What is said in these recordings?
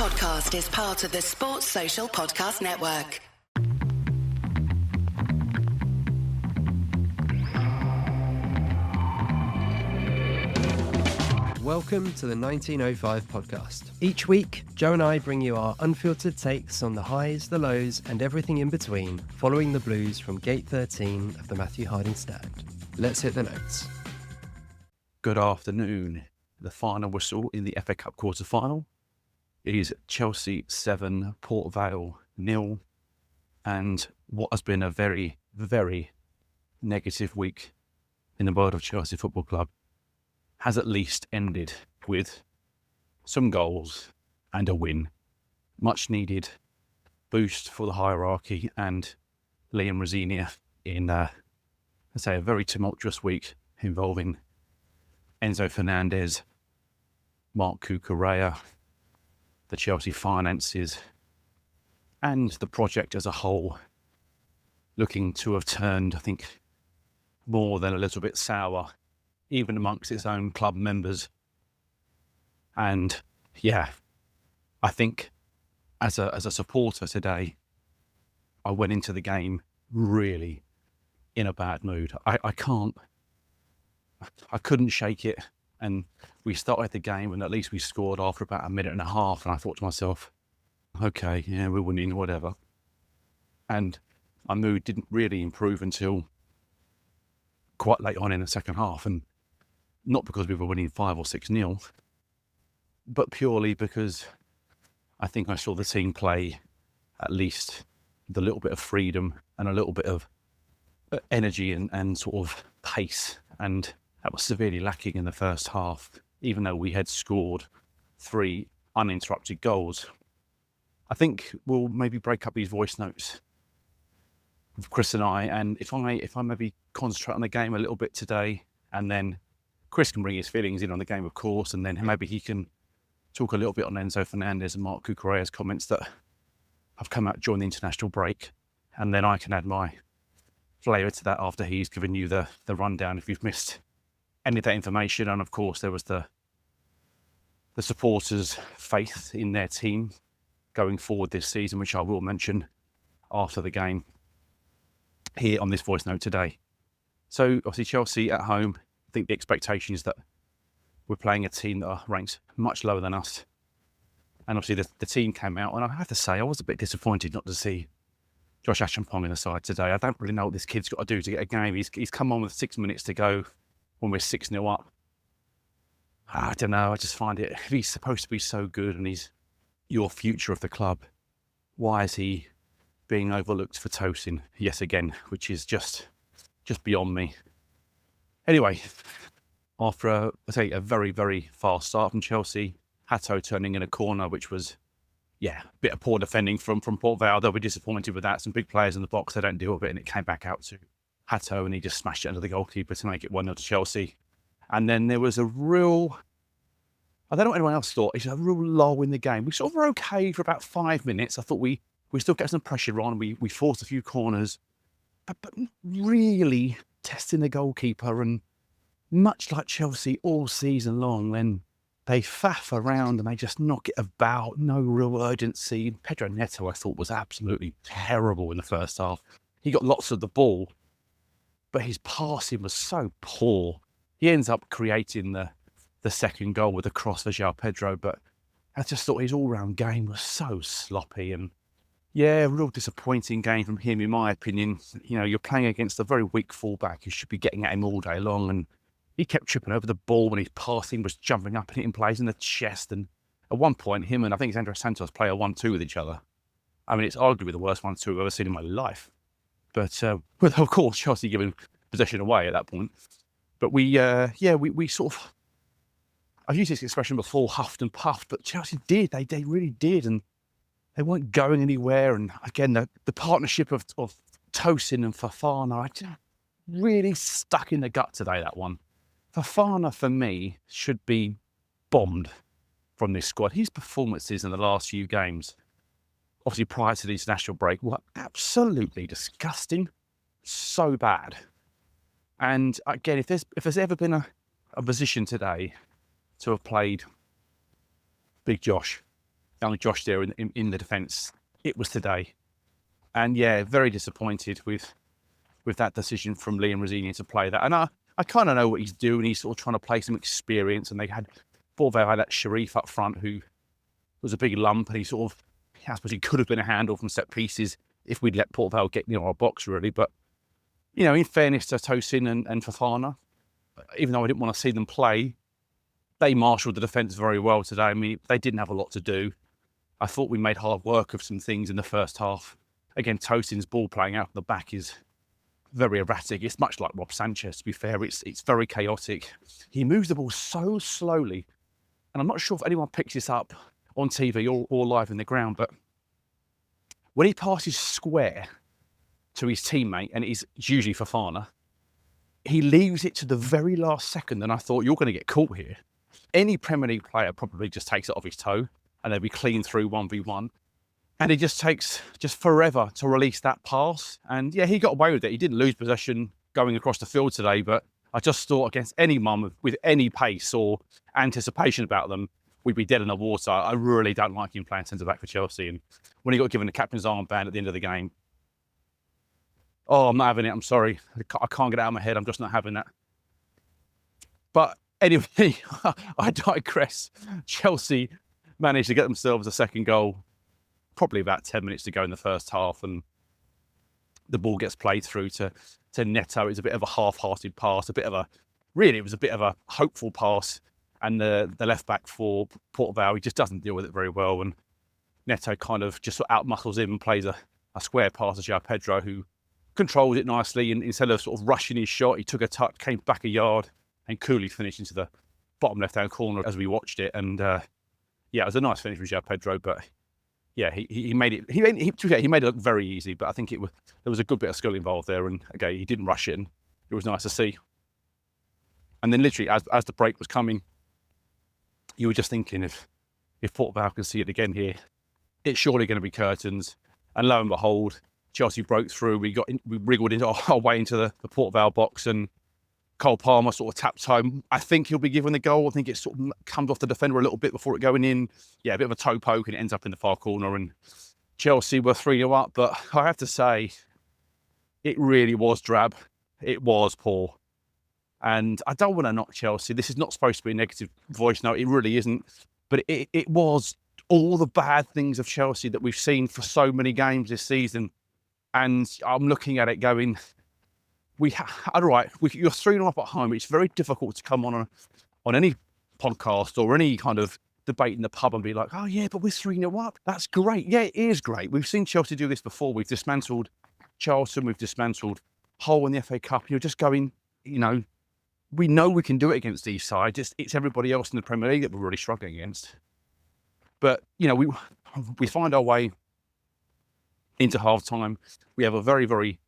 podcast is part of the Sports Social Podcast Network. Welcome to the 1905 podcast. Each week, Joe and I bring you our unfiltered takes on the highs, the lows, and everything in between, following the Blues from Gate 13 of the Matthew Harding stand. Let's hit the notes. Good afternoon. The final whistle in the FA Cup quarter-final is Chelsea 7, Port Vale 0, and what has been a very, very negative week in the world of Chelsea Football Club has at least ended with some goals and a win. Much needed boost for the hierarchy, and Liam Rosenior in, a very tumultuous week involving Enzo Fernandez, Mark Cucurella, the Chelsea finances, and the project as a whole looking to have turned, I think, more than a little bit sour, even amongst its own club members. And yeah, I think as a supporter today, I went into the game really in a bad mood. I couldn't shake it. And we started the game and at least we scored after about a minute and a half. And I thought to myself, okay, yeah, we're winning, whatever. And my mood didn't really improve until quite late on in the second half. And not because we were winning 5 or 6-0, but purely because I think I saw the team play at least with a little bit of freedom and a little bit of energy and sort of pace. And that was severely lacking in the first half, even though we had scored 3 uninterrupted goals. I think we'll maybe break up these voice notes with Chris and I, and if I maybe concentrate on the game a little bit today, and then Chris can bring his feelings in on the game, of course, and then maybe he can talk a little bit on Enzo Fernandez and Mark Cucurella's comments that have come out during the international break, and then I can add my flavour to that after he's given you the rundown if you've missed any of that information. And of course there was the supporters' faith in their team going forward this season, which I will mention after the game here on this voice note today. So obviously Chelsea at home, I think the expectation is that we're playing a team that are ranked much lower than us. And obviously the team came out, and I have to say I was a bit disappointed not to see Josh Achampong in the side today. I don't really know what this kid's got to do to get a game. He's come on with 6 minutes to go when we're 6-0 up. I don't know, I just find it, if he's supposed to be so good and he's your future of the club, why is he being overlooked for Tosin yet again, which is just beyond me. Anyway, after a very, very fast start from Chelsea, Hato turning in a corner, which was, a bit of poor defending from Port Vale. They'll be disappointed with that. Some big players in the box, they don't deal with it, and it came back out to Hato, and he just smashed it under the goalkeeper to make it 1-0 to Chelsea. And then there was a real, I don't know what anyone else thought, it's a real lull in the game. We sort of were okay for about 5 minutes. I thought we still get some pressure on. We forced a few corners, but not really testing the goalkeeper. And much like Chelsea all season long, then they faff around and they just knock it about, no real urgency. Pedro Neto, I thought, was absolutely terrible in the first half. He got lots of the ball, but his passing was so poor. He ends up creating the second goal with a cross for João Pedro, but I just thought his all-round game was so sloppy. And yeah, a real disappointing game from him, in my opinion. You know, you're playing against a very weak fullback who should be getting at him all day long, and he kept tripping over the ball when his passing was jumping up and hitting players in the chest. And at one point, him and I think it's Andres Santos play a 1-2 with each other. I mean, it's arguably the worst 1-2 I've ever seen in my life. But, of course, Chelsea giving possession away at that point. But we sort of, I've used this expression before, huffed and puffed, but Chelsea did. They really did. And they weren't going anywhere. And again, the partnership of Tosin and Fofana, I just really stuck in the gut today, that one. Fofana, for me, should be bombed from this squad. His performances in the last few games, obviously prior to the international break, were absolutely disgusting. So bad. And again, if there's ever been a position today to have played Big Josh young Josh there in the defence. It was today. And yeah, very disappointed with that decision from Liam Rosenior to play that. And I kind of know what he's doing. He's sort of trying to play some experience. And they had, Port Vale had that Sharif up front who was a big lump. And he sort of, I suppose he could have been a handle from set pieces if we'd let Port Vale get our box, really. But, in fairness to Tosin and Fofana, even though I didn't want to see them play, they marshalled the defence very well today. I mean, they didn't have a lot to do. I thought we made hard work of some things in the first half. Again, Tosin's ball playing out the back is very erratic. It's much like Rob Sanchez, to be fair. It's very chaotic. He moves the ball so slowly. And I'm not sure if anyone picks this up on TV or live in the ground, but when he passes square to his teammate, and it's usually Fofana, he leaves it to the very last second. And I thought, you're going to get caught here. Any Premier League player probably just takes it off his toe and they'll be clean through 1v1. And it just takes forever to release that pass. And yeah, he got away with it. He didn't lose possession going across the field today, but I just thought against any mum with any pace or anticipation about them, we'd be dead in the water. I really don't like him playing centre-back for Chelsea. And when he got given the captain's armband at the end of the game, I'm not having it. I'm sorry. I can't get it out of my head. I'm just not having that. But anyway, I digress. Chelsea managed to get themselves a second goal probably about 10 minutes to go in the first half, and the ball gets played through to Neto. It's a bit of a half-hearted pass, it was a bit of a hopeful pass, and the left-back for Port Vale, he just doesn't deal with it very well, and Neto kind of just out-muscles him and plays a square pass to João Pedro, who controls it nicely, and instead of sort of rushing his shot, he took a touch, came back a yard, and coolly finished into the bottom left-hand corner as we watched it, and it was a nice finish with João Pedro, but yeah, he made it. He made it look very easy, but I think there was a good bit of skill involved there, and again, he didn't rush it, and it was nice to see. And then, literally, as the break was coming, you were just thinking, if Port Vale can see it again here, it's surely going to be curtains. And lo and behold, Chelsea broke through. We wriggled into our way into the Port Vale box, and Cole Palmer sort of tapped home. I think he'll be given the goal. I think it sort of comes off the defender a little bit before it going in. Yeah, a bit of a toe poke, and it ends up in the far corner. And Chelsea were 3-0 up. But I have to say, it really was drab. It was poor. And I don't want to knock Chelsea. This is not supposed to be a negative voice note. It really isn't. But it was all the bad things of Chelsea that we've seen for so many games this season. And I'm looking at it going, you're 3-0 up at home. It's very difficult to come on any podcast or any kind of debate in the pub and be like, oh yeah, but we're 3-0 up. That's great. Yeah, it is great. We've seen Chelsea do this before. We've dismantled Charlton. We've dismantled Hull in the FA Cup. You're just going, we know we can do it against these sides. It's everybody else in the Premier League that we're really struggling against. But, we find our way into half-time. We have a very, very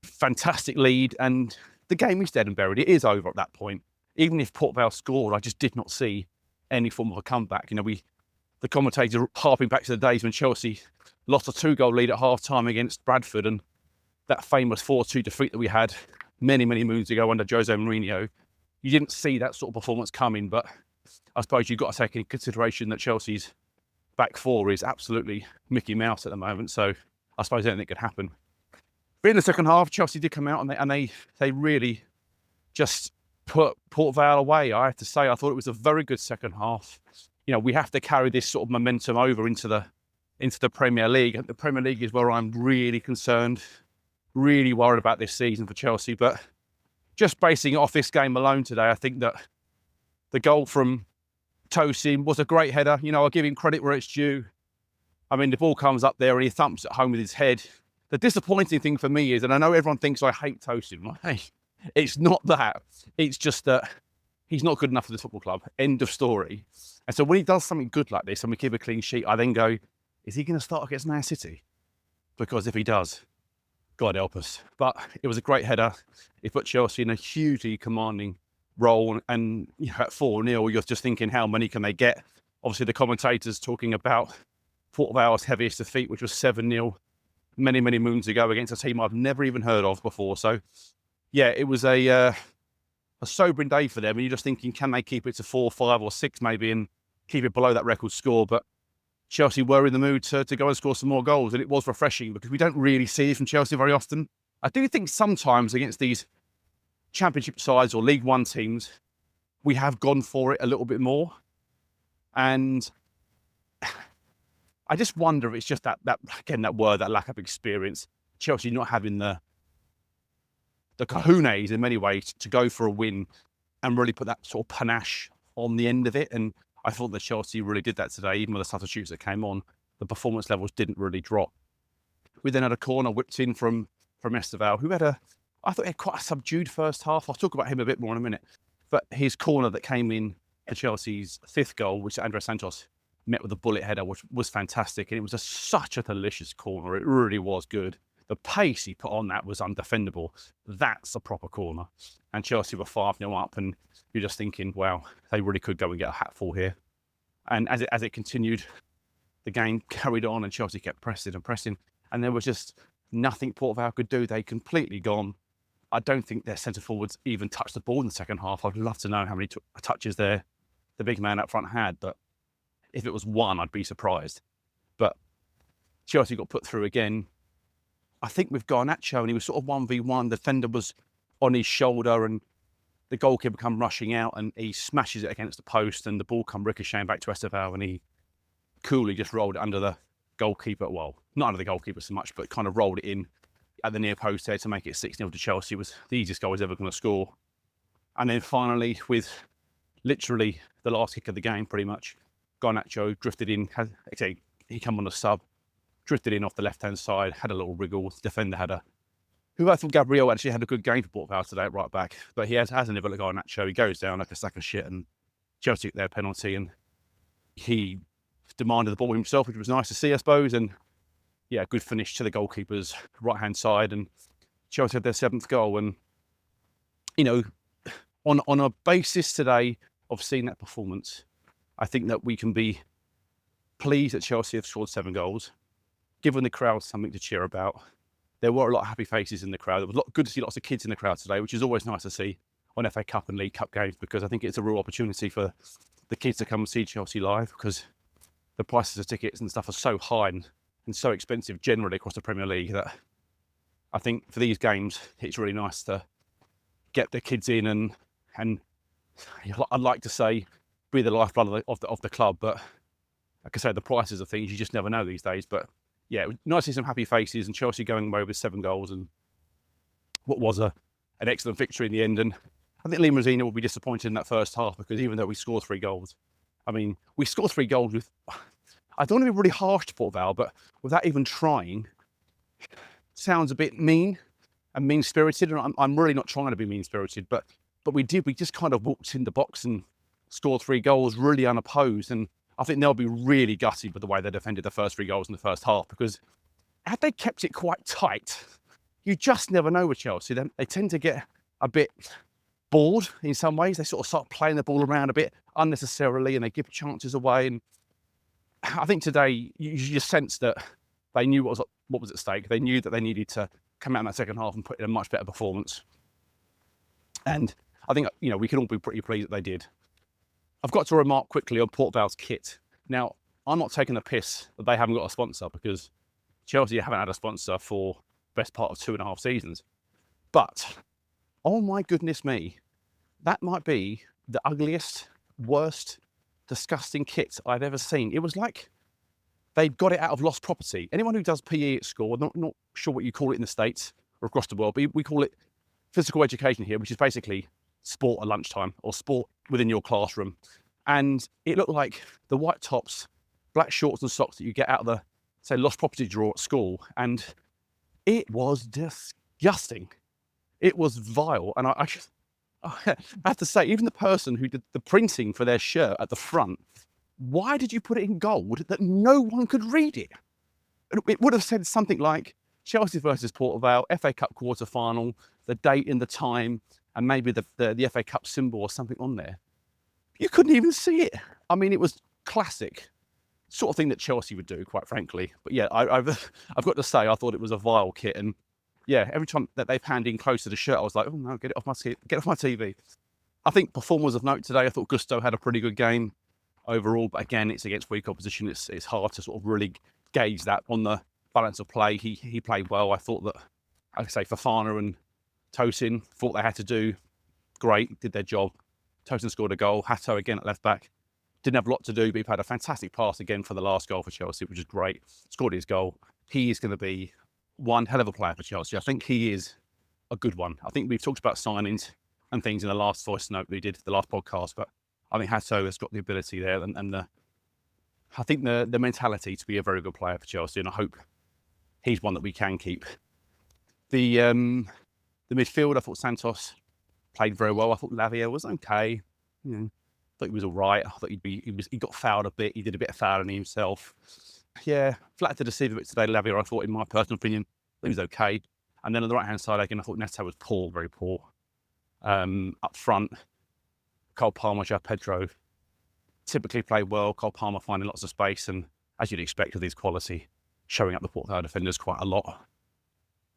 fantastic lead, and the game is dead and buried. It is over at that point. Even if Port Vale scored, I just did not see any form of a comeback. The commentators are harping back to the days when Chelsea lost a 2-goal lead at half-time against Bradford, and that famous 4-2 defeat that we had many, many moons ago under Jose Mourinho. You didn't see that sort of performance coming, but I suppose you've got to take into consideration that Chelsea's back four is absolutely Mickey Mouse at the moment, so I suppose anything could happen. But in the second half, Chelsea did come out and they really just put Port Vale away. I have to say, I thought it was a very good second half. We have to carry this sort of momentum over into the Premier League. And the Premier League is where I'm really concerned, really worried about this season for Chelsea. But just basing it off this game alone today, I think that the goal from Tosin was a great header. I'll give him credit where it's due. I mean, the ball comes up there and he thumps it home with his head. The disappointing thing for me is, and I know everyone thinks I hate Tosin, right? It's not that. It's just that he's not good enough for the football club. End of story. And so when he does something good like this and we keep a clean sheet, I then go, is he going to start against Man City? Because if he does, God help us. But it was a great header. It put Chelsea in a hugely commanding role. And at 4-0, you're just thinking, how many can they get? Obviously, the commentators talking about Port Vale's heaviest defeat, which was 7-0 many, many moons ago against a team I've never even heard of before. So, yeah, it was a sobering day for them. And you're just thinking, can they keep it to 4, 5 or 6 maybe and keep it below that record score? But Chelsea were in the mood to go and score some more goals. And it was refreshing because we don't really see it from Chelsea very often. I do think sometimes against these Championship sides or League One teams, we have gone for it a little bit more. And I just wonder if it's just that lack of experience. Chelsea not having the cojones in many ways to go for a win and really put that sort of panache on the end of it. And I thought that Chelsea really did that today, even with the substitutes that came on. The performance levels didn't really drop. We then had a corner whipped in from Vale, who I thought he had quite a subdued first half. I'll talk about him a bit more in a minute. But his corner that came in for Chelsea's 5th goal, which Andres Santos met with a bullet header, which was fantastic. And it was such a delicious corner. It really was good. The pace he put on that was undefendable. That's a proper corner. And Chelsea were 5-0 up, and you're just thinking, wow, they really could go and get a hatful here. And as it continued, the game carried on, and Chelsea kept pressing and pressing. And there was just nothing Port Vale could do. They completely gone. I don't think their centre forwards even touched the ball in the second half. I'd love to know how many touches the big man up front had, but if it was one, I'd be surprised. But Chelsea got put through again. I think with Garnacho, and he was sort of 1v1. The defender was on his shoulder, and the goalkeeper come rushing out, and he smashes it against the post, and the ball come ricocheting back to Estevao, and he coolly just rolled it under the goalkeeper. Well, not under the goalkeeper so much, but kind of rolled it in at the near post there to make it 6-0 to Chelsea. It was the easiest goal he's ever going to score. And then finally, with literally the last kick of the game, pretty much, Garnacho drifted in. He come on the sub, drifted in off the left-hand side, had a little wriggle. Defender who I thought Gabriel actually had a good game for Port Vale today at right back, but he has a nibble at Garnacho. He goes down like a sack of shit, and Chelsea took their penalty, and he demanded the ball himself, which was nice to see, I suppose. And yeah, good finish to the goalkeeper's right-hand side, and Chelsea had their 7th goal. And, you know, on a basis today of seeing that performance, I think that we can be pleased that Chelsea have scored 7 goals, given the crowd something to cheer about. There were a lot of happy faces in the crowd. It was good to see lots of kids in the crowd today, which is always nice to see on FA Cup and League Cup games, because I think it's a real opportunity for the kids to come and see Chelsea live, because the prices of tickets and stuff are so high and so expensive generally across the Premier League that I think for these games it's really nice to get the kids in and I'd like to say be the lifeblood of the club, but like I say, the prices of things you just never know these days. But yeah, nice to see some happy faces and Chelsea going away with 7 goals and what was an excellent victory in the end. And I think Liam Rosenior will be disappointed in that first half, because even though we scored 3 goals, I mean, we scored 3 goals with, I don't want to be really harsh to Port Vale, but without even trying, sounds a bit mean and mean-spirited. And I'm really not trying to be mean-spirited, but we just kind of walked in the box and scored 3 goals really unopposed. And I think they'll be really gutted with the way they defended the first 3 goals in the first half, because had they kept it quite tight, you just never know with Chelsea. They tend to get a bit bored in some ways. They sort of start playing the ball around a bit unnecessarily, and they give chances away. And I think today you just sense that they knew what was at stake. They knew that they needed to come out in that second half and put in a much better performance. And I think, you know, we can all be pretty pleased that they did. I've got to remark quickly on Port Vale's kit. Now, I'm not taking the piss that they haven't got a sponsor, because Chelsea haven't had a sponsor for the best part of 2.5 seasons. But, oh my goodness me, that might be the ugliest, worst, disgusting kit I've ever seen. It was like they'd got it out of lost property. Anyone who does PE at school, I'm not sure what you call it in the States or across the world, but we call it physical education here, which is basically sport at lunchtime or sport within your classroom. And it looked like the white tops, black shorts and socks that you get out of the, say, lost property drawer at school. And it was disgusting. It was vile. And I have to say, even the person who did the printing for their shirt at the front, why did you put it in gold that no one could read it? It would have said something like Chelsea versus Port Vale, FA Cup quarter-final, the date and the time, and maybe the FA Cup symbol or something on there. You couldn't even see it. I mean, it was classic. Sort of thing that Chelsea would do, quite frankly. But yeah, I've got to say, I thought it was a vile kit. And yeah, every time that they panned in close to the shirt, I was like, oh no, get off my TV. I think performers of note today, I thought Gusto had a pretty good game. overall. But again, it's against weak opposition. It's hard to sort of really gauge that on the balance of play. He played well. I thought that, like I say, Fofana and Tosin thought they had to do great, did their job. Tosin scored a goal. Hato again at left back. Didn't have a lot to do, but he played a fantastic pass again for the last goal for Chelsea, which is great. Scored his goal. He is going to be one hell of a player for Chelsea. I think he is a good one. I think we've talked about signings and things in the last voice note we did, the last podcast, but I think Hato has got the ability there and I think the mentality to be a very good player for Chelsea, and I hope he's one that we can keep. The midfield, I thought Santos played very well. I thought Lavia was okay. You know, I thought he was all right. I thought he got fouled a bit. He did a bit of fouling himself. Yeah, flattered to deceive a bit today, Lavia. I thought, in my personal opinion, he was okay. And then on the right-hand side, again, I thought Neto was poor, very poor. Up front, Cole Palmer, João Pedro typically played well. Cole Palmer finding lots of space, and as you'd expect with his quality, showing up the Port Vale defenders quite a lot.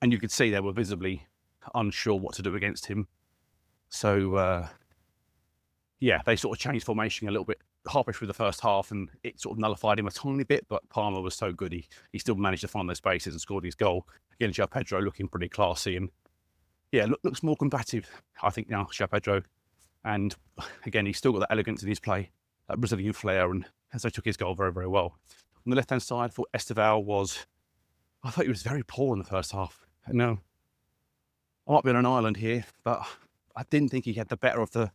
And you could see they were visibly unsure what to do against him. So, they sort of changed formation a little bit halfway through the first half, and it sort of nullified him a tiny bit, but Palmer was so good, he still managed to find those spaces and scored his goal. Again, João Pedro looking pretty classy, and looks more combative, I think, now, João Pedro. And again, he's still got that elegance in his play, that Brazilian flair, and so took his goal very, very well. On the left-hand side, I thought Estevao I thought he was very poor in the first half. No, I might be on an island here, but I didn't think he had the better of the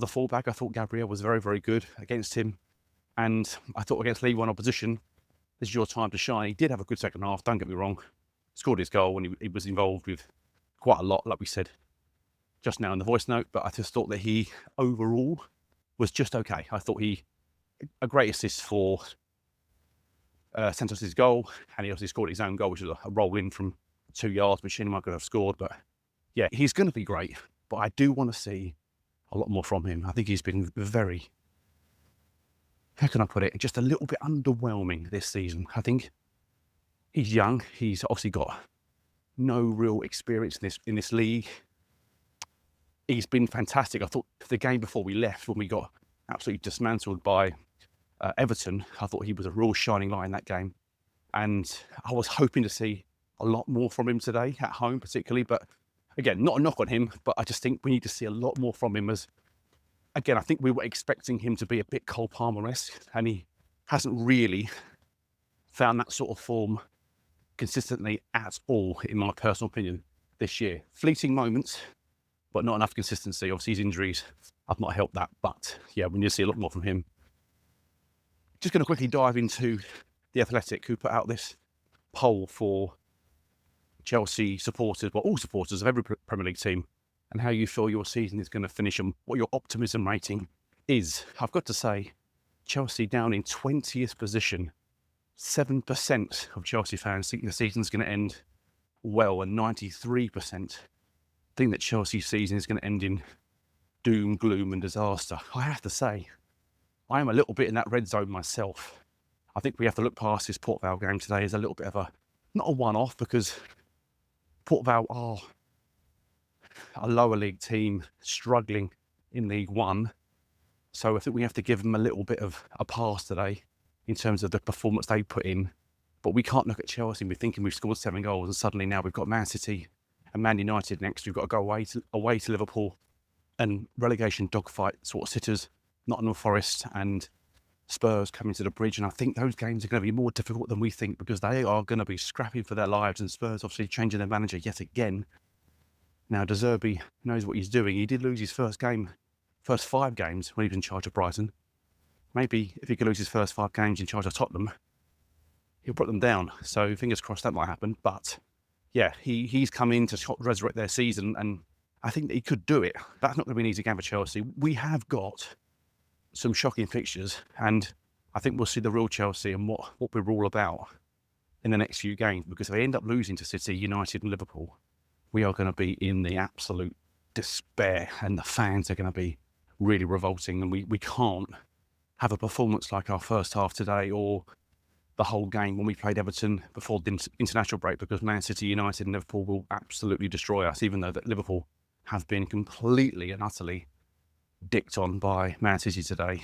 fullback. I thought Gabriel was very, very good against him. And I thought against League One opposition, this is your time to shine. He did have a good second half, don't get me wrong. Scored his goal, and he was involved with quite a lot, like we said just now in the voice note. But I just thought that he overall was just okay. I thought a great assist for Santos' goal, and he obviously scored his own goal, which was a roll in from 2 yards, which he might have scored. But yeah, he's going to be great. But I do want to see a lot more from him. I think he's been very, how can I put it, just a little bit underwhelming this season. I think he's young. He's obviously got no real experience in this league. He's been fantastic. I thought the game before we left, when we got absolutely dismantled by Everton, I thought he was a real shining light in that game. And I was hoping to see a lot more from him today, at home particularly. But again, not a knock on him, but I just think we need to see a lot more from him. As again, I think we were expecting him to be a bit Cole Palmer-esque, and he hasn't really found that sort of form consistently at all, in my personal opinion, this year. Fleeting moments, but not enough consistency. Obviously, his injuries have not helped that. But yeah, we need to see a lot more from him. Just going to quickly dive into The Athletic, who put out this poll for Chelsea supporters, well, all supporters of every Premier League team, and how you feel your season is going to finish and what your optimism rating is. I've got to say, Chelsea down in 20th position. 7% of Chelsea fans think the season's going to end well, and 93% think that Chelsea's season is going to end in doom, gloom and disaster. I have to say, I am a little bit in that red zone myself. I think we have to look past this Port Vale game today as a little bit of not a one-off, because Port Vale are a lower league team struggling in League One. So I think we have to give them a little bit of a pass today in terms of the performance they put in. But we can't look at Chelsea and be thinking we've scored 7 goals and suddenly now we've got Man City and Man United next. We've got to go away to Liverpool and relegation dogfight sort of sitters, Nottingham Forest and Spurs coming to the bridge. And I think those games are going to be more difficult than we think, because they are going to be scrapping for their lives, and Spurs obviously changing their manager yet again. Now, De Zerbi knows what he's doing. He did lose his first 5 games when he was in charge of Brighton. Maybe if he could lose his first 5 games in charge of Tottenham, he'll put them down. So fingers crossed that might happen. But yeah, he's come in to resurrect their season, and I think that he could do it. That's not going to be an easy game for Chelsea. We have got some shocking fixtures, and I think we'll see the real Chelsea and what we're all about in the next few games. Because if they end up losing to City, United and Liverpool, we are going to be in the absolute despair, and the fans are going to be really revolting, and we can't have a performance like our first half today, or the whole game when we played Everton before the international break, because Man City, United and Liverpool will absolutely destroy us, even though that Liverpool have been completely and utterly dicked on by Man City today.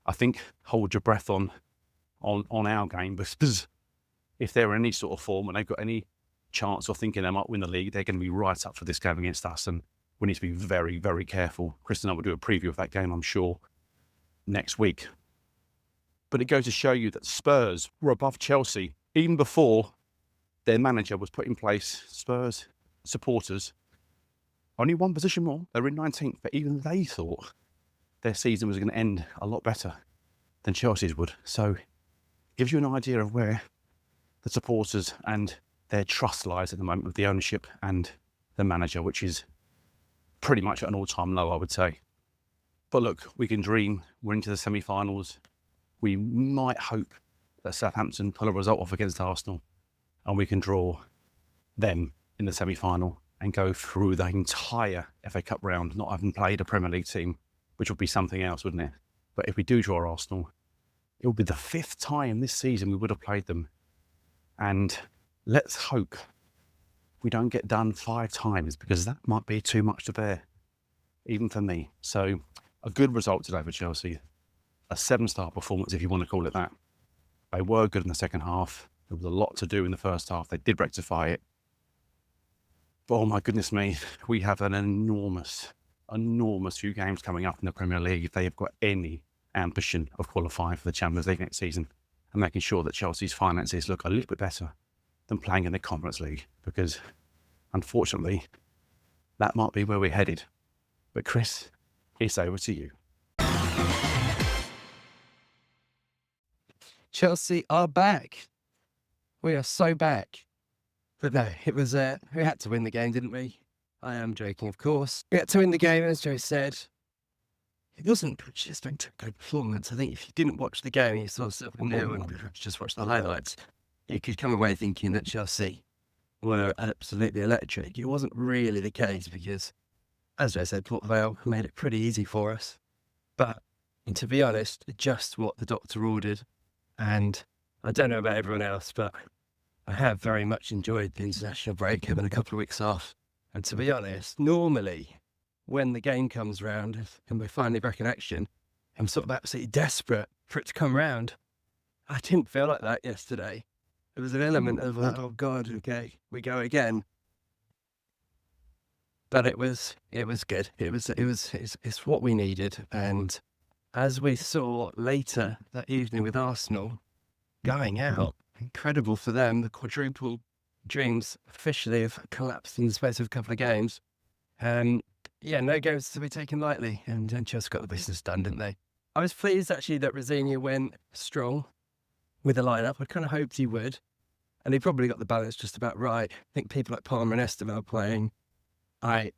I think hold your breath on our game, because if they're in any sort of form and they've got any chance of thinking they might win the league, they're going to be right up for this game against us, and we need to be very, very careful. Chris and I will do a preview of that game, I'm sure, next week. But it goes to show you that Spurs were above Chelsea even before their manager was put in place. Spurs supporters, only one position more. They were in 19th, but even they thought their season was going to end a lot better than Chelsea's would. So it gives you an idea of where the supporters and their trust lies at the moment with the ownership and the manager, which is pretty much at an all-time low, I would say. But look, we can dream. We're into the semi-finals. We might hope that Southampton pull a result off against Arsenal and we can draw them in the semi-final and go through the entire FA Cup round, not having played a Premier League team, which would be something else, wouldn't it? But if we do draw Arsenal, it will be the 5th time this season we would have played them. And let's hope we don't get done 5 times, because that might be too much to bear, even for me. So a good result today for Chelsea. A 7-star performance, if you want to call it that. They were good in the second half. There was a lot to do in the first half. They did rectify it. But oh my goodness me, we have an enormous few games coming up in the Premier League if they have got any ambition of qualifying for the Champions League next season and making sure that Chelsea's finances look a little bit better than playing in the Conference League, because unfortunately that might be where we're headed. But Chris, it's over to you. Chelsea are back. We are so back. But no, it was, we had to win the game, didn't we? I am joking, of course. We had to win the game, as Joe said. It wasn't just a good performance. I think if you didn't watch the game, you saw something new and just watched the highlights, you could come away thinking that Chelsea were absolutely electric. It wasn't really the case because, as I said, Port Vale made it pretty easy for us. But to be honest, just what the doctor ordered. And I don't know about everyone else, but I have very much enjoyed the international break, having a couple of weeks off. And to be honest, normally when the game comes round and we're finally back in action, I'm sort of absolutely desperate for it to come round. I didn't feel like that yesterday. There was an element of, oh God, okay, we go again. But it was good. It's what we needed. And as we saw later that evening with Arsenal going out, incredible for them. The quadruple dreams officially have collapsed in the space of a couple of games. Yeah, no games to be taken lightly, and Chelsea got the business done, didn't they? I was pleased actually that Rosenior went strong with the lineup. I kind of hoped he would, and he probably got the balance just about right. I think people like Palmer and Esteval playing, I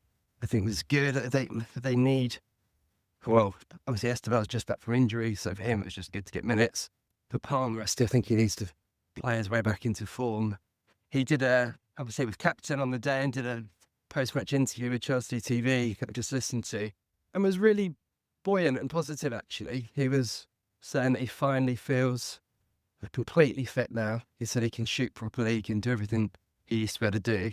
think was good. They need, well, obviously Esteval's just back from injury, so for him it was just good to get minutes. But Palmer, I still think he needs to play his way back into form. He did obviously he was captain on the day and did a post-match interview with Chelsea TV, I just listened to, and was really buoyant and positive actually. He was saying that he finally feels completely fit now. He said he can shoot properly, he can do everything he used to be able to do.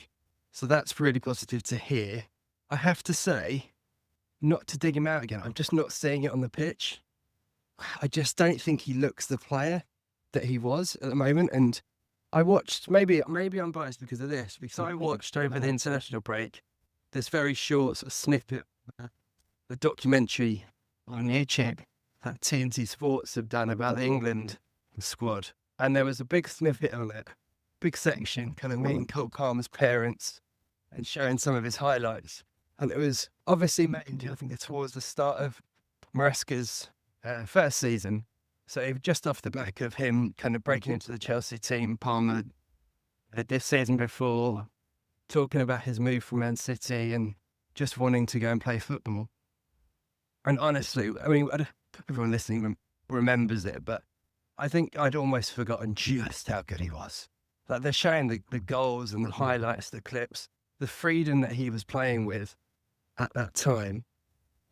So that's really positive to hear. I have to say, not to dig him out again, I'm just not seeing it on the pitch. I just don't think he looks the player that he was at the moment. And I watched, maybe I'm biased because of this, because I watched over the international break this very short sort of snippet, the documentary on YouTube that TNT Sports have done about the England squad. And there was a big snippet on it, big section, kind of meeting Cole Palmer's parents and showing some of his highlights. And it was obviously made, I think, towards the start of Maresca's first season. So just off the back of him kind of breaking into the Chelsea team, Palmer this season before, talking about his move from Man City and just wanting to go and play football. And honestly, I mean, everyone listening remembers it, but I think I'd almost forgotten just how good he was. Like they're showing the goals and the highlights, the clips, the freedom that he was playing with at that time.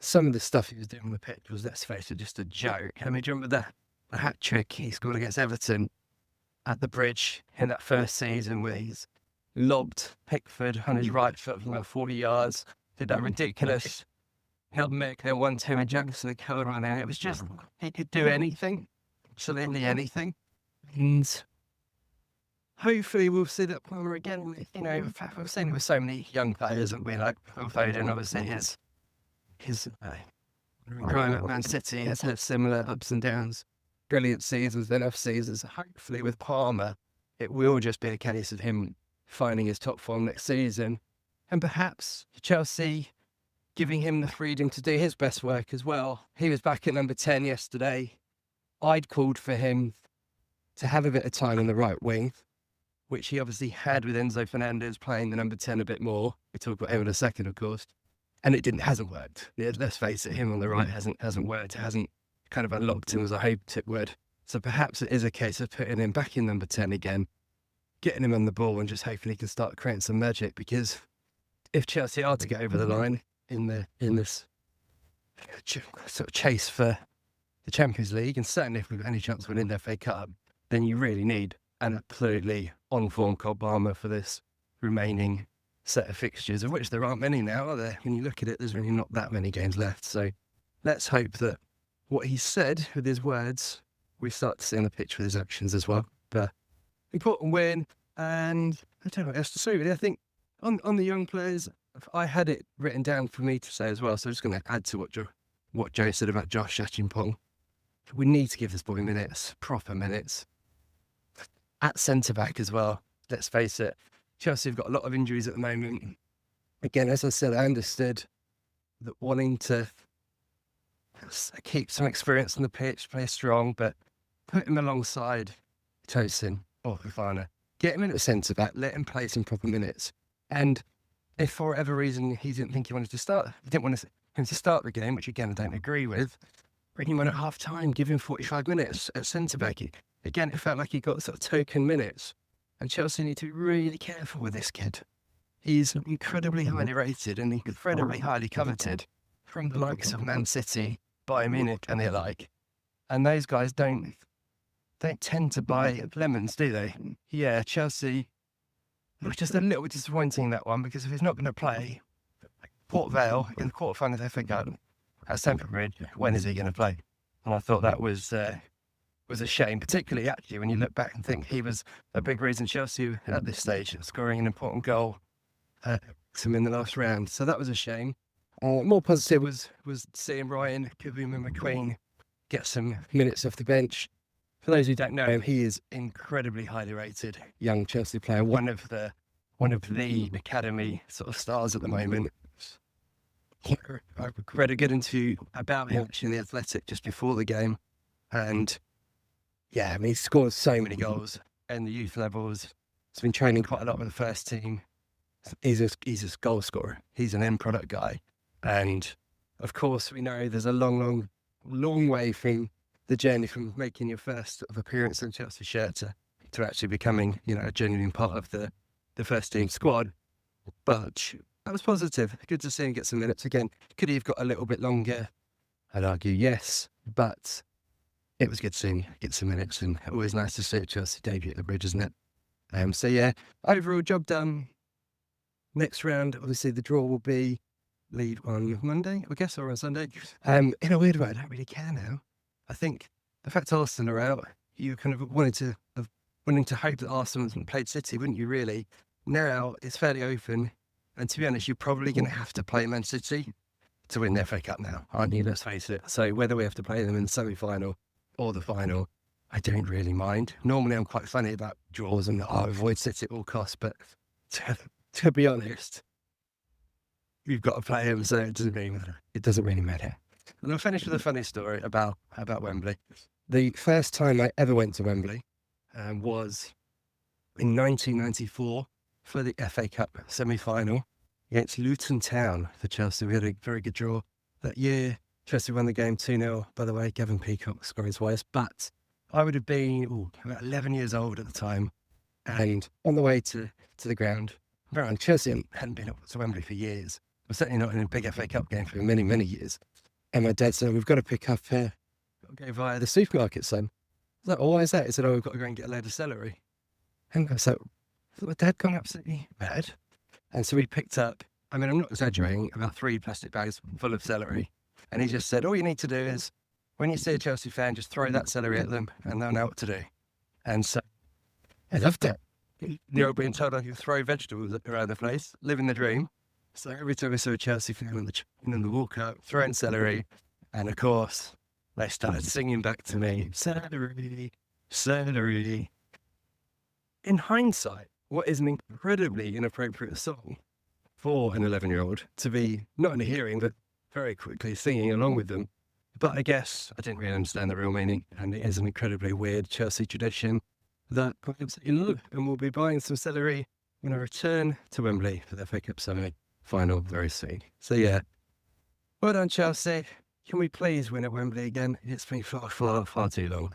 Some of the stuff he was doing on the pitch was, let's face it, just a joke. I mean, do you remember the hat-trick he scored against Everton at the Bridge in that first season where he's lobbed Pickford on his right foot from about 40 yards, did that ridiculous he'll make a 1-2 and Jackson go run out. It was just, he could do anything, absolutely anything. And hopefully we'll see that Palmer again. You know, we've seen it with so many young players, and we like Foden, obviously his growing at Man City has had similar ups and downs, brilliant seasons, then off seasons. Hopefully with Palmer, it will just be a case of him finding his top form next season, and perhaps Chelsea giving him the freedom to do his best work as well. He was back at number 10 yesterday. I'd called for him to have a bit of time on the right wing, which he obviously had with Enzo Fernandez playing the number 10 a bit more. We talk about him in a second, of course. And it hasn't worked. Yeah, let's face it, him on the right hasn't worked. It hasn't kind of unlocked him as I hoped it would. So perhaps it is a case of putting him back in number 10 again, getting him on the ball and just hoping he can start creating some magic, because if Chelsea are to get over the line in this sort of chase for the Champions League, and certainly if we've got any chance of winning the FA Cup, then you really need an absolutely on-form Cole Palmer for this remaining set of fixtures, of which there aren't many now, are there? When you look at it, there's really not that many games left. So let's hope that what he said with his words, we start to see on the pitch with his actions as well. But important win, and I don't know what else to say really. I think on the young players, I had it written down for me to say as well, so I'm just going to add to what Joe said about Josh Achimpong. We need to give this boy minutes, proper minutes. At centre-back as well, let's face it, Chelsea have got a lot of injuries at the moment. Again, as I said, I understood that wanting to keep some experience on the pitch, play strong, but put him alongside Tosin or Fofana. Get him into centre-back, let him play some proper minutes. And if for whatever reason he didn't think he wanted to start, he didn't want him to start the game, which again I don't agree with, bring him on at half-time, give him 45 minutes at centre-back. Again, it felt like he got sort of token minutes. And Chelsea need to be really careful with this kid. He's incredibly highly rated and incredibly highly coveted from the likes of Man City, Bayern Munich and the like. And those guys don't tend to buy lemons, do they? Yeah, Chelsea was just a little bit disappointing, that one, because if he's not going to play Port Vale in the quarterfinals of the FA Cup at Stamford Bridge, when is he going to play? And I thought that was a shame, particularly actually when you look back and think he was a big reason Chelsea at this stage scoring an important goal in the last round. So that was a shame. More positive was seeing Ryan Kibum and McQueen get some minutes off the bench. For those who don't know him, he is incredibly highly rated young Chelsea player, one of the academy sort of stars at the moment. I read a good interview about him actually in The Athletic just before the game, and yeah, I mean, he scored so many goals in the youth levels. He's been training quite a lot with the first team. He's a goal scorer. He's an end product guy. And of course, we know there's a long way from the journey from making your first sort of appearance in Chelsea shirt to actually becoming, a genuine part of the first team squad. But that was positive. Good to see him get some minutes again. Could he have got a little bit longer? I'd argue yes, but it was good to see him get some minutes, and always nice to see Chelsea debut at the Bridge, isn't it? So yeah, overall job done. Next round, obviously the draw will be Leeds on Monday, I guess, or on Sunday. In a weird way, I don't really care now. I think the fact Arsenal are out, you kind of wanting to hope that Arsenal played City, wouldn't you really? Now it's fairly open, and to be honest, you're probably going to have to play Man City to win the FA Cup now, aren't you? Let's face it. So whether we have to play them in the semi-final or the final, I don't really mind. Normally I'm quite funny about draws and I avoid City at all costs, but to be honest, we've got to play them, so it doesn't really matter. And I'll finish with a funny story about Wembley. The first time I ever went to Wembley was in 1994 for the FA Cup semi-final against Luton Town for Chelsea. We had a very good draw that year. Chelsea won the game 2-0, by the way, Gavin Peacock scoring twice. But I would have been about 11 years old at the time. And on the way to the ground, Chelsea hadn't been up to Wembley for years. We're certainly not in a big FA Cup game for many, many years. And my dad said, we've got to pick up, go via the supermarket, son. I was like, why is that? He said, we've got to go and get a load of celery. And I was like, my dad gone absolutely mad. And so we picked up I mean, I'm not exaggerating, about 3 plastic bags full of celery. And he just said, all you need to do is, when you see a Chelsea fan, just throw that celery at them and they'll know what to do. And so I loved it. You're being told I could throw vegetables around the place, living the dream. So every time I saw a Chelsea fan in the walk-up, throwing celery, and of course, they started singing back to me, celery, celery. In hindsight, what is an incredibly inappropriate song for an 11-year-old to be not only hearing, but very quickly singing along with them. But I guess I didn't really understand the real meaning, and it is an incredibly weird Chelsea tradition that I absolutely love, and we'll be buying some celery when I return to Wembley for the FA Cup semi-final very soon. So yeah, well done Chelsea. Can we please win at Wembley again? It's been far, far, far too long.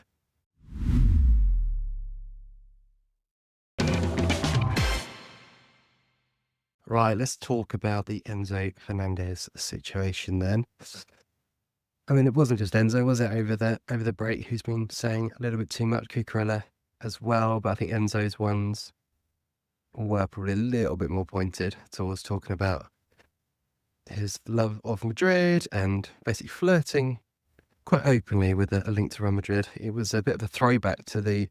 Right, let's talk about the Enzo Fernandez situation then. I mean, it wasn't just Enzo, was it, over the break, who's been saying a little bit too much, Cucurella as well, but I think Enzo's ones were probably a little bit more pointed towards talking about his love of Madrid and basically flirting quite openly with a link to Real Madrid. It was a bit of a throwback to the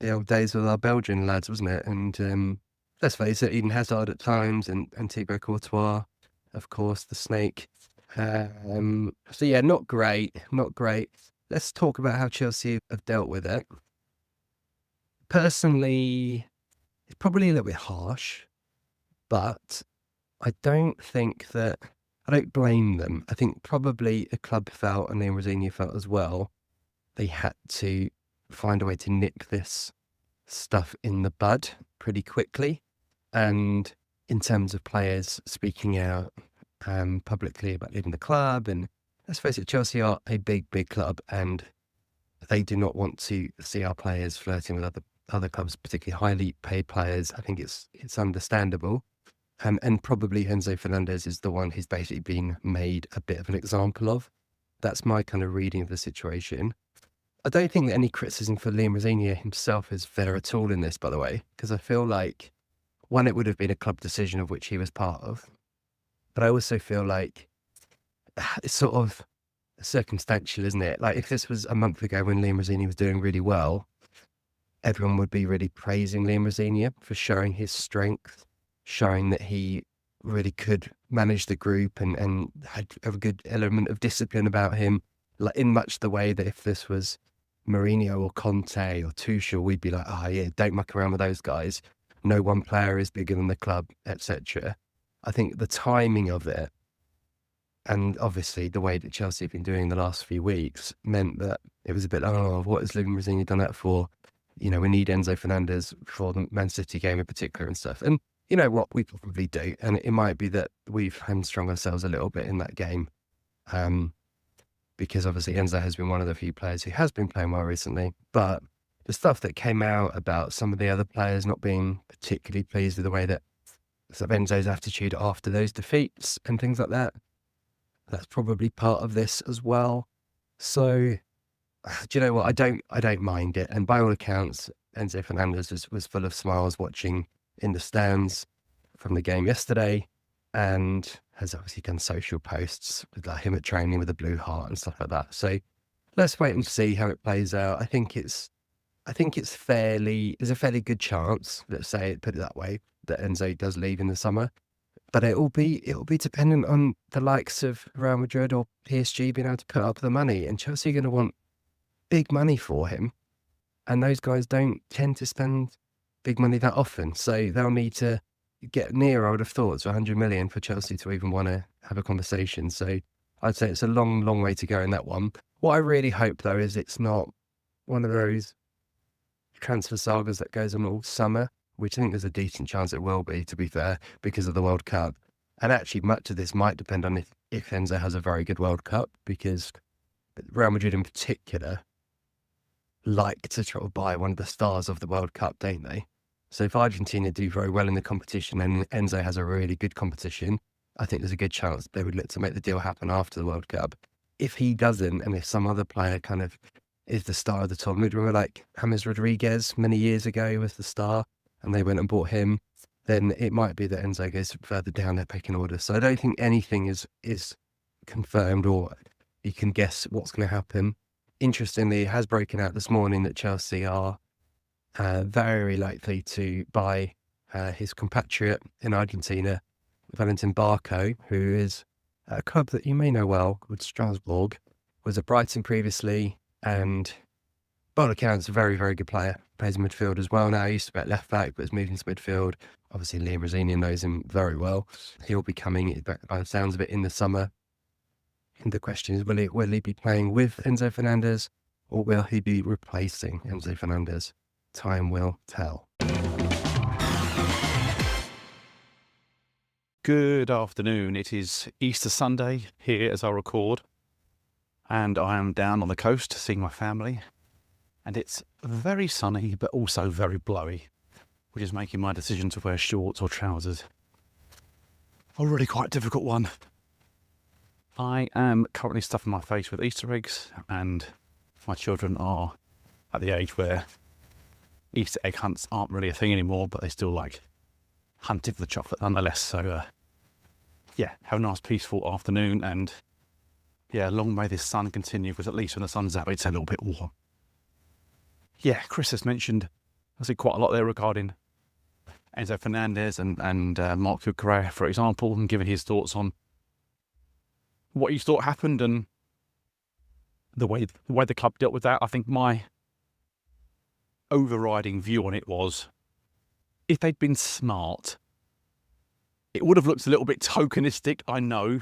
old days with our Belgian lads, wasn't it? And let's face it, Eden Hazard at times and Thibaut Courtois, of course, the snake. So yeah, not great. Let's talk about how Chelsea have dealt with it. Personally, it's probably a little bit harsh, but I don't blame them. I think probably the club felt, and Liam Rosenior felt as well, they had to find a way to nip this stuff in the bud pretty quickly. And in terms of players speaking out publicly about leaving the club, and let's face it, Chelsea are a big, big club, and they do not want to see our players flirting with other clubs, particularly highly paid players. I think it's understandable. And probably Enzo Fernandez is the one who's basically been made a bit of an example of. That's my kind of reading of the situation. I don't think that any criticism for Liam Rosenior himself is fair at all in this, by the way, because I feel like, one, it would have been a club decision of which he was part of. But I also feel like it's sort of circumstantial, isn't it? Like, if this was a month ago when Liam Rosenior was doing really well, everyone would be really praising Liam Rosenior for showing his strength, showing that he really could manage the group and had a good element of discipline about him, like in much the way that if this was Mourinho or Conte or Tuchel, we'd be like, oh yeah, don't muck around with those guys. No one player is bigger than the club, etc. I think the timing of it, and obviously the way that Chelsea have been doing the last few weeks, meant that it was a bit, what has Liam Rosenior done that for? You know, we need Enzo Fernandez for the Man City game in particular and stuff. And you know what, we probably do. And it might be that we've hamstrung ourselves a little bit in that game. Because obviously Enzo has been one of the few players who has been playing well recently. But the stuff that came out about some of the other players not being particularly pleased with the way that Enzo's attitude after those defeats and things like that, that's probably part of this as well. So, do you know what? I don't mind it. And by all accounts, Enzo Fernandez was full of smiles watching in the stands from the game yesterday, and has obviously done social posts with like him at training with a blue heart and stuff like that. So let's wait and see how it plays out. I think there's a fairly good chance, let's say, put it that way, that Enzo does leave in the summer. But it'll be dependent on the likes of Real Madrid or PSG being able to put up the money, and Chelsea are going to want big money for him, and those guys don't tend to spend big money that often, so they'll need to get near, I would have thought, to 100 million for Chelsea to even want to have a conversation. So I'd say it's a long, long way to go in that one. What I really hope, though, is it's not one of those transfer sagas that goes on all summer, which I think there's a decent chance it will be, to be fair, because of the World Cup. And actually, much of this might depend on if Enzo has a very good World Cup, because Real Madrid in particular like to try to buy one of the stars of the World Cup, don't they? So if Argentina do very well in the competition and Enzo has a really good competition, I think there's a good chance they would look to make the deal happen after the World Cup. If he doesn't, and if some other player kind of is the star of the tournament, remember like James Rodriguez many years ago was the star, and they went and bought him. then it might be that Enzo goes further down their pecking order. So I don't think anything is confirmed, or you can guess what's going to happen. Interestingly, it has broken out this morning that Chelsea are very likely to buy his compatriot in Argentina, Valentin Barco, who is a club that you may know well called Strasbourg, was at Brighton previously, and by all accounts, a very, very good player. Plays in midfield as well now. He used to be at left back, but has moved into midfield. Obviously, Liam Rosenior knows him very well. He'll be coming, by the sounds of it, in the summer. And the question is, will he be playing with Enzo Fernandez, or will he be replacing Enzo Fernandez? Time will tell. Good afternoon. It is Easter Sunday here as I record, and I am down on the coast seeing my family, and it's very sunny but also very blowy, which is making my decision to wear shorts or trousers a really quite difficult one. I am currently stuffing my face with Easter eggs, and my children are at the age where Easter egg hunts aren't really a thing anymore, but they still like hunting for the chocolate nonetheless. So have a nice peaceful afternoon, and long may this sun continue, because at least when the sun's out it's a little bit warm. Chris has mentioned, I see quite a lot there regarding Enzo Fernandez and Marc Cucurella, for example, and giving his thoughts on what he thought happened and the way the club dealt with that. I think my overriding view on it was, if they'd been smart, it would have looked a little bit tokenistic, I know,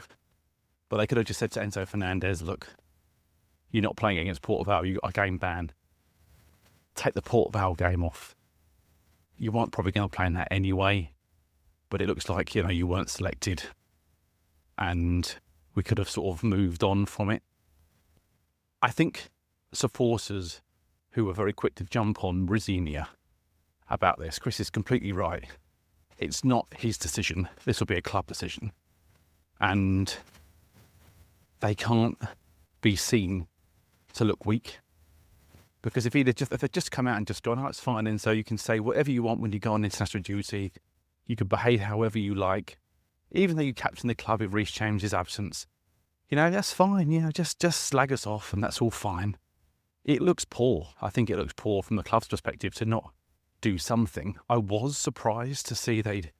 but they could have just said to Enzo Fernandez, look, you're not playing against Port Vale, you got a game ban. Take the Port Vale game off. You weren't probably going to play in that anyway, but it looks like, you weren't selected, and we could have sort of moved on from it. I think supporters who were very quick to jump on Rosenior about this, Chris is completely right. It's not his decision. This will be a club decision. And they can't be seen to look weak. Because if they'd just come out and just gone, it's fine, and so you can say whatever you want when you go on international duty, you can behave however you like, even though you captain the club in Reece James's absence, that's fine, just slag us off and that's all fine. It looks poor. I think it looks poor from the club's perspective to not do something. I was surprised to see they'd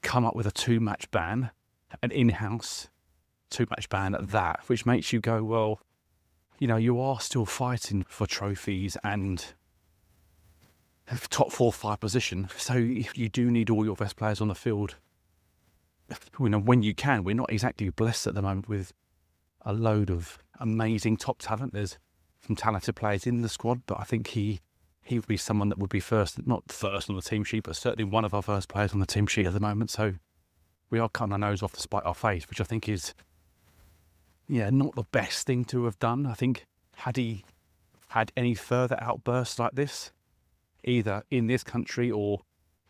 come up with a 2-match ban, an in-house 2-match ban at that, which makes you go, well, you are still fighting for trophies and top 4-5 position. So you do need all your best players on the field. When you can. We're not exactly blessed at the moment with a load of amazing top talent. There's some talented players in the squad, but I think he would be someone that would be not first on the team sheet, but certainly one of our first players on the team sheet at the moment. So we are cutting our nose off to spite our face, which I think is not the best thing to have done. I think had he had any further outbursts like this, either in this country or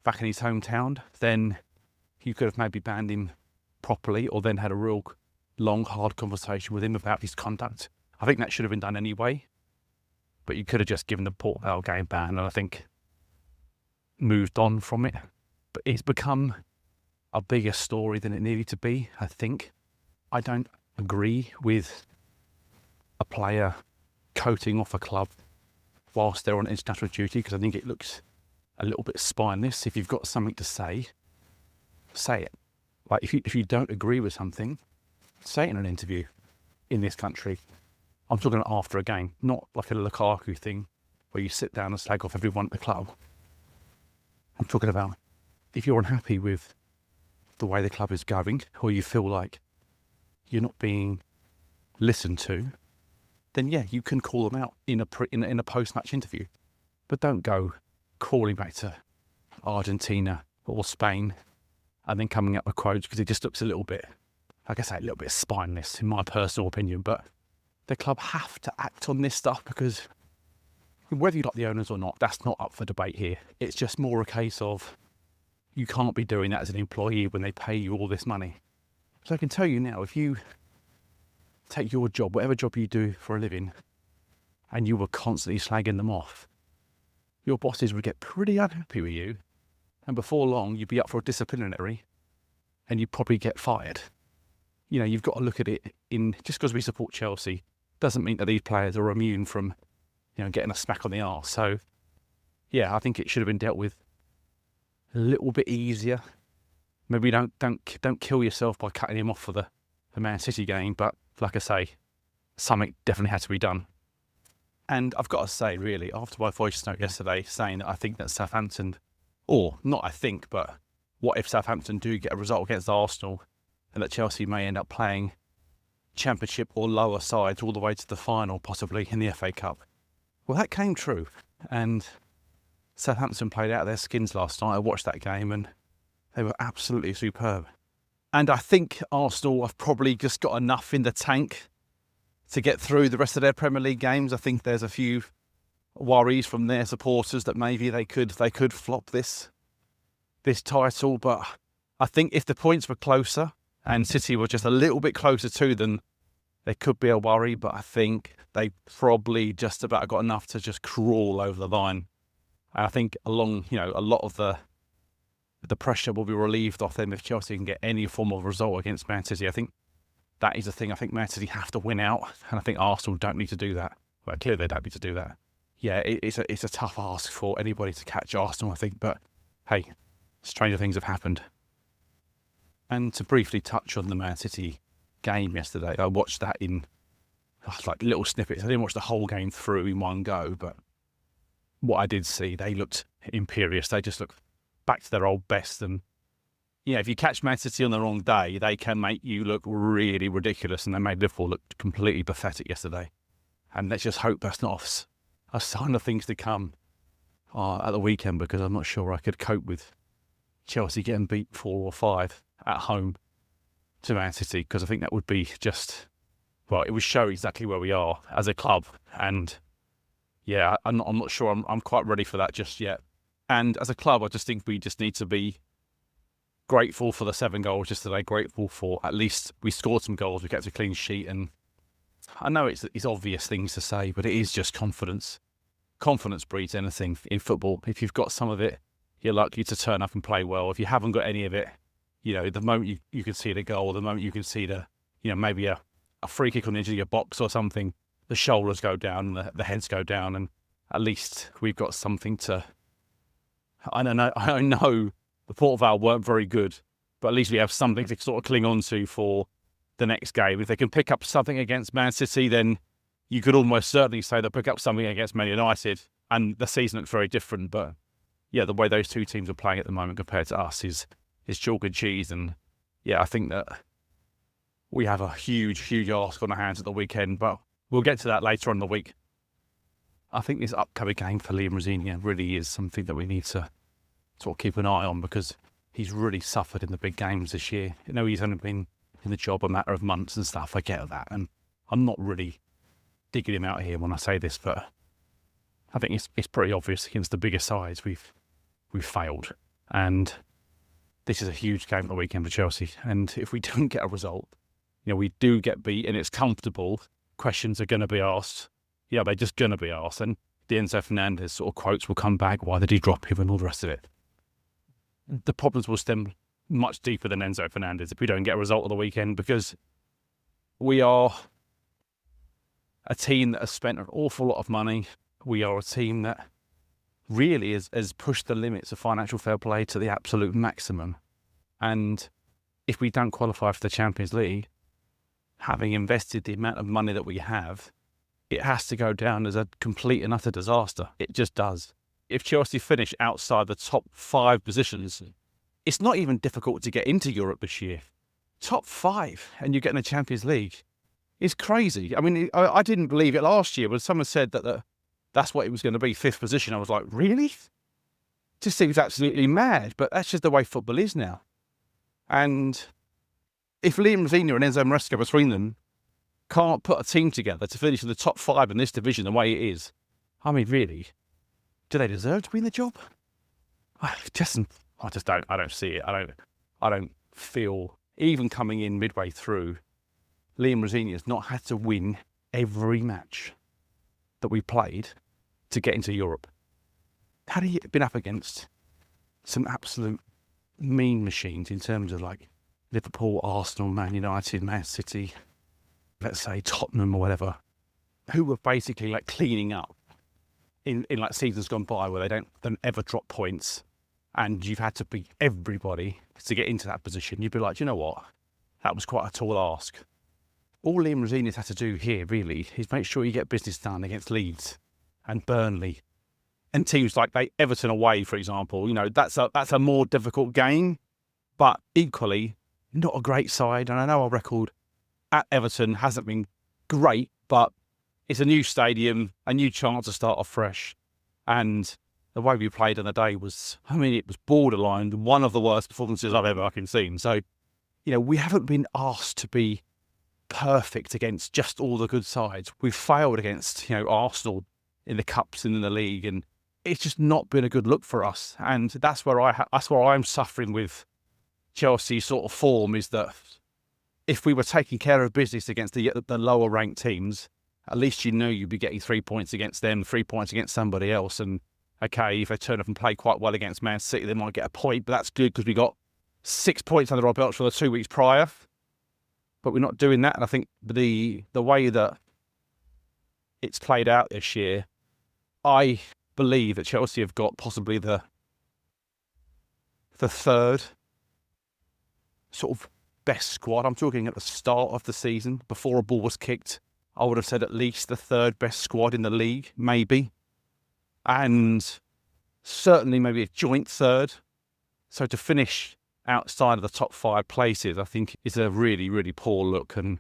back in his hometown, then you could have maybe banned him properly, or then had a real long, hard conversation with him about his conduct. I think that should have been done anyway, but you could have just given the Port Vale game ban, and I think moved on from it. But it's become a bigger story than it needed to be, I think. I don't agree with a player coating off a club whilst they're on international duty, because I think it looks a little bit spineless. If you've got something to say it. Like if you don't agree with something, say it in an interview in this country. I'm talking after a game, not like a Lukaku thing where you sit down and slag off everyone at the club. I'm talking about if you're unhappy with the way the club is going, or you feel like you're not being listened to, then you can call them out in a post-match interview. But don't go crawling back to Argentina or Spain and then coming up with quotes, because it just looks a little bit, like I say, a little bit spineless in my personal opinion. But the club have to act on this stuff, because whether you like the owners or not, that's not up for debate here. It's just more a case of you can't be doing that as an employee when they pay you all this money. So I can tell you now, if you take your job, whatever job you do for a living, and you were constantly slagging them off, your bosses would get pretty unhappy with you, and before long you'd be up for a disciplinary and you'd probably get fired. You know, you've got to look at it in, just because we support Chelsea doesn't mean that these players are immune from, you know, getting a smack on the arse. So, yeah, I think it should have been dealt with a little bit easier. Maybe don't kill yourself by cutting him off for the Man City game, but like I say, something definitely had to be done. And I've got to say, really, after my voice note yesterday saying that I think that Southampton, or not I think, but what if Southampton do get a result against Arsenal and that Chelsea may end up playing Championship or lower sides all the way to the final, possibly in the FA Cup? Well, that came true. And Southampton played out of their skins last night. I watched that game and they were absolutely superb. And I think Arsenal have probably just got enough in the tank to get through the rest of their Premier League games. I think there's a few worries from their supporters that maybe they could flop this title. But I think if the points were closer and City were just a little bit closer to them, there could be a worry. But I think they probably just about got enough to just crawl over the line. And I think a lot of the pressure will be relieved off them if Chelsea can get any form of result against Man City. I think that is the thing. I think Man City have to win out, and I think Arsenal don't need to do that. Well, clearly they don't need to do that. Yeah, it's a tough ask for anybody to catch Arsenal, I think, but hey, stranger things have happened. And to briefly touch on the Man City game yesterday, I watched that in like little snippets. I didn't watch the whole game through in one go, but what I did see, they looked imperious. They just looked back to their old best. And yeah, if you catch Man City on the wrong day, they can make you look really ridiculous. And they made Liverpool look completely pathetic yesterday. And let's just hope that's not a sign of things to come at the weekend, because I'm not sure I could cope with Chelsea getting beat 4 or 5 at home to Man City, because I think that would be just, well, it would show exactly where we are as a club. And yeah, I'm not sure I'm quite ready for that just yet. And as a club, I just think we just need to be grateful for the 7 goals yesterday, grateful for at least we scored some goals, we kept a clean sheet. And I know it's obvious things to say, but it is just confidence. Confidence breeds anything in football. If you've got some of it, you're likely to turn up and play well. If you haven't got any of it, you know, the moment you can see the goal, the moment you can see maybe a free kick on the edge of your box or something, the shoulders go down, the heads go down, and at least we've got something to. I know the Port of Vale weren't very good, but at least we have something to sort of cling on to for the next game. If they can pick up something against Man City, then you could almost certainly say they'll pick up something against Man United, and the season looks very different. But yeah, the way those two teams are playing at the moment compared to us is chalk and cheese. And yeah, I think that we have a huge ask on our hands at the weekend, but we'll get to that later on in the week. I think this upcoming game for Liam Rosenior really is something that we need to sort of keep an eye on, because he's really suffered in the big games this year. You know, he's only been in the job a matter of months and stuff. I get that, and I'm not really digging him out here when I say this, but I think it's pretty obvious against the bigger sides we've failed. And this is a huge game at the weekend for Chelsea. And if we don't get a result, you know, we do get beat and it's comfortable, questions are going to be asked. Yeah, they're just going to be asked. And the Enzo Fernandez sort of quotes will come back. Why did he drop him and all the rest of it? The problems will stem much deeper than Enzo Fernandez if we don't get a result of the weekend, because we are a team that has spent an awful lot of money. We are a team that really has pushed the limits of financial fair play to the absolute maximum. And if we don't qualify for the Champions League, having invested the amount of money that we have, it has to go down as a complete and utter disaster. It just does. If Chelsea finish outside the top 5 positions, it's not even difficult to get into Europe this year. Top 5 and you're getting a Champions League is crazy. I mean, I didn't believe it last year when someone said that that's what it was going to be, 5th position. I was like, really? Just seems absolutely mad, but that's just the way football is now. And if Liam Rosenior and Enzo Fernandez between them can't put a team together to finish in the top 5 in this division the way it is, I mean, really, do they deserve to win the job? I don't see it. I don't feel, even coming in midway through, Liam Rosenior has not had to win every match that we played to get into Europe. Had he been up against some absolute mean machines in terms of like Liverpool, Arsenal, Man United, Man City, let's say Tottenham or whatever, who were basically like cleaning up in like seasons gone by where they don't ever drop points, and you've had to beat everybody to get into that position. You'd be like, you know what? That was quite a tall ask. All Liam Rosenior's had to do here really is make sure you get business done against Leeds and Burnley and teams like Everton away, for example. You know, that's a more difficult game, but equally not a great side. And I know our record at Everton hasn't been great, but it's a new stadium, a new chance to start off fresh. And the way we played on the day was, I mean, it was borderline one of the worst performances I've ever seen. So, you know, we haven't been asked to be perfect against just all the good sides. We've failed against, you know, Arsenal in the cups and in the league, and it's just not been a good look for us. And that's where I'm suffering with Chelsea's sort of form, is that if we were taking care of business against the lower ranked teams, at least you know you'd be getting 3 points against them, 3 points against somebody else. And okay, if they turn up and play quite well against Man City, they might get a point, but that's good because we got 6 points under our belts for the 2 weeks prior. But we're not doing that. And I think the way that it's played out this year, I believe that Chelsea have got possibly the third sort of best squad. I'm talking at the start of the season, before a ball was kicked. I would have said at least the third best squad in the league, maybe. And certainly maybe a joint third. So to finish outside of the top 5 places, I think is a really, really poor look. And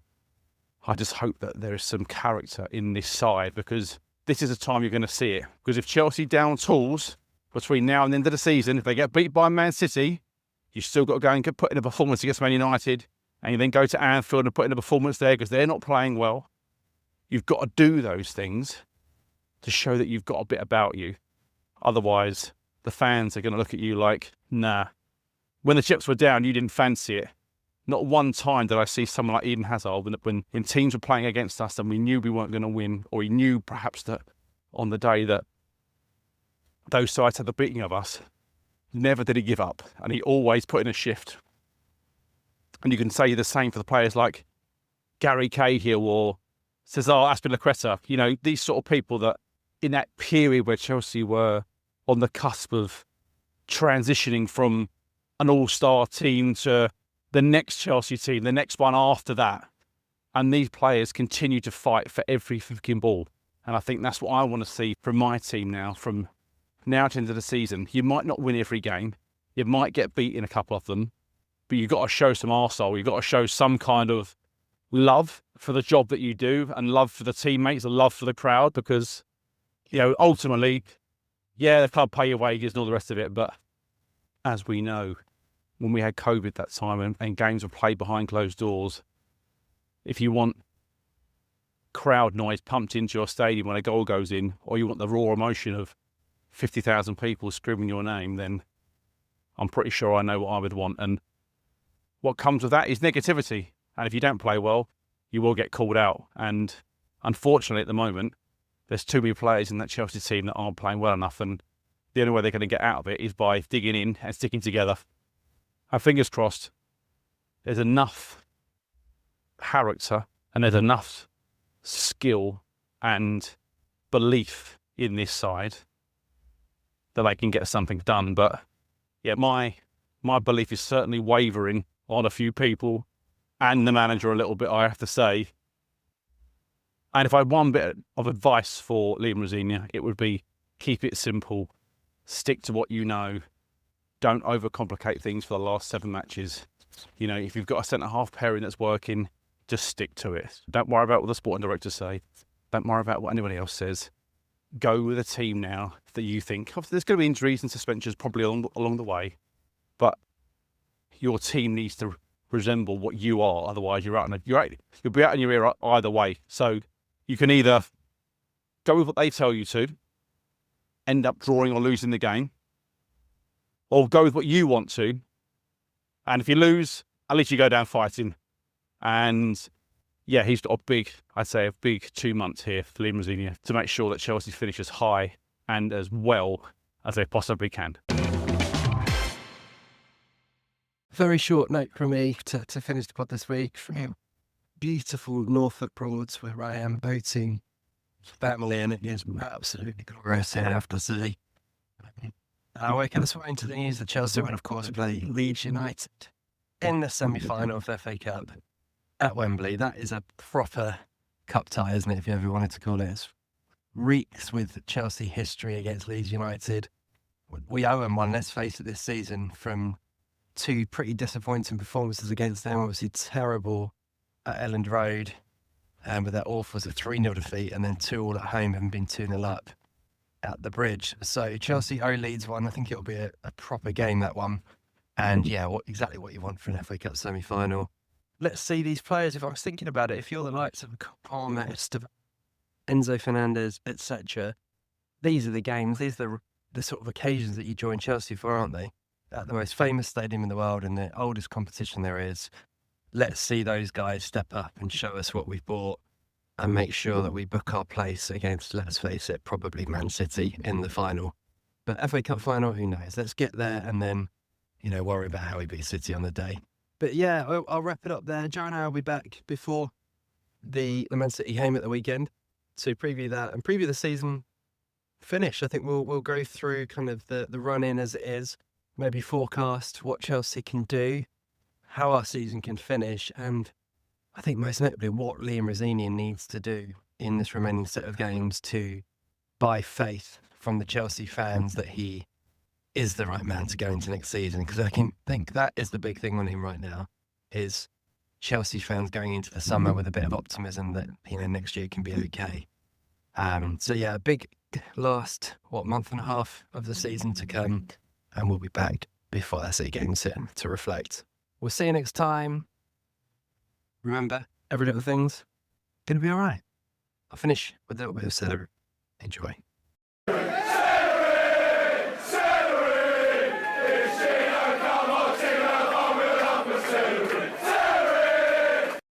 I just hope that there is some character in this side, because this is the time you're going to see it. Because if Chelsea down tools between now and the end of the season, if they get beat by Man City, you've still got to go and put in a performance against Man United, and you then go to Anfield and put in a performance there because they're not playing well. You've got to do those things to show that you've got a bit about you. Otherwise, the fans are going to look at you like, nah. When the chips were down, you didn't fancy it. Not one time did I see someone like Eden Hazard when teams were playing against us and we knew we weren't going to win, or we knew perhaps that on the day that those sides had the beating of us, never did he give up, and he always put in a shift. And you can say the same for the players like Gary Cahill or Cesar Azpilicueta. You know, these sort of people that in that period where Chelsea were on the cusp of transitioning from an all-star team to the next Chelsea team, the next one after that. And these players continue to fight for every fucking ball. And I think that's what I want to see from my team now, from now to the end of the season. You might not win every game. You might get beat in a couple of them. But you've got to show some arsehole. You've got to show some kind of love for the job that you do, and love for the teammates, and love for the crowd. Because, you know, ultimately, yeah, the club pay your wages and all the rest of it. But as we know, when we had COVID that time and games were played behind closed doors, if you want crowd noise pumped into your stadium when a goal goes in, or you want the raw emotion of 50,000 people screaming your name, then I'm pretty sure I know what I would want. And what comes with that is negativity. And if you don't play well, you will get called out. And unfortunately, at the moment, there's too many players in that Chelsea team that aren't playing well enough. And the only way they're going to get out of it is by digging in and sticking together. And fingers crossed, there's enough character and there's enough skill and belief in this side that they can get something done. But yeah, my belief is certainly wavering on a few people and the manager a little bit, I have to say. And if I had one bit of advice for Liam Rosenior, it would be keep it simple, stick to what you know. Don't overcomplicate things for the last 7 matches. You know, if you've got a centre-half pairing that's working, just stick to it. Don't worry about what the sporting directors say. Don't worry about what anybody else says. Go with a team now that you think, there's going to be injuries and suspensions probably along the way, but your team needs to resemble what you are. Otherwise, you'll be out in your ear either way. So you can either go with what they tell you to, end up drawing or losing the game, or go with what you want to. And if you lose, at least you go down fighting. And yeah, he's got a big 2 months here for Liam Rosenior to make sure that Chelsea finish as high and as well as they possibly can. Very short note from me to finish the pod this week from beautiful Norfolk Broads, where I am boating family, and it is absolutely glorious here, I have to say. I woke up this morning to the news that Chelsea will, of course, play Leeds United in the semi-final of the FA Cup at Wembley. That is a proper cup tie, isn't it, if you ever wanted to call it? It reeks with Chelsea history against Leeds United. We owe them one, let's face it, this season, from two pretty disappointing performances against them. Obviously terrible at Elland Road, with that awful 3-0 defeat, and then 2-2 at home, having been 2-0 up at the Bridge. So Chelsea owe Leeds one. I think it'll be a proper game, that one. And yeah, exactly what you want for an FA Cup semi-final. Let's see these players. If I was thinking about it, if you're the likes of Palmer, Enzo Fernandez, etc., these are the games, these are the sort of occasions that you join Chelsea for, aren't they? At the most famous stadium in the world and the oldest competition there is. Let's see those guys step up and show us what we've bought and make sure that we book our place against, let's face it, probably Man City in the final. But FA Cup final, who knows? Let's get there and then, worry about how we beat City on the day. But yeah, I'll wrap it up there. Joe and I will be back before the Man City game at the weekend to preview that and preview the season finish. I think we'll go through kind of the run-in as it is, maybe forecast what Chelsea can do, how our season can finish, and I think most notably what Liam Rosenior needs to do in this remaining set of games to buy faith from the Chelsea fans that he is the right man to go into next season. Because I can think that is the big thing on him right now, is Chelsea fans going into the summer with a bit of optimism that next year can be okay. So yeah, a big last month and a half of the season to come, and we'll be back before that City game's in to reflect. We'll see you next time. Remember, every little thing's going to be all right. I'll finish with a little bit of Celery. Enjoy.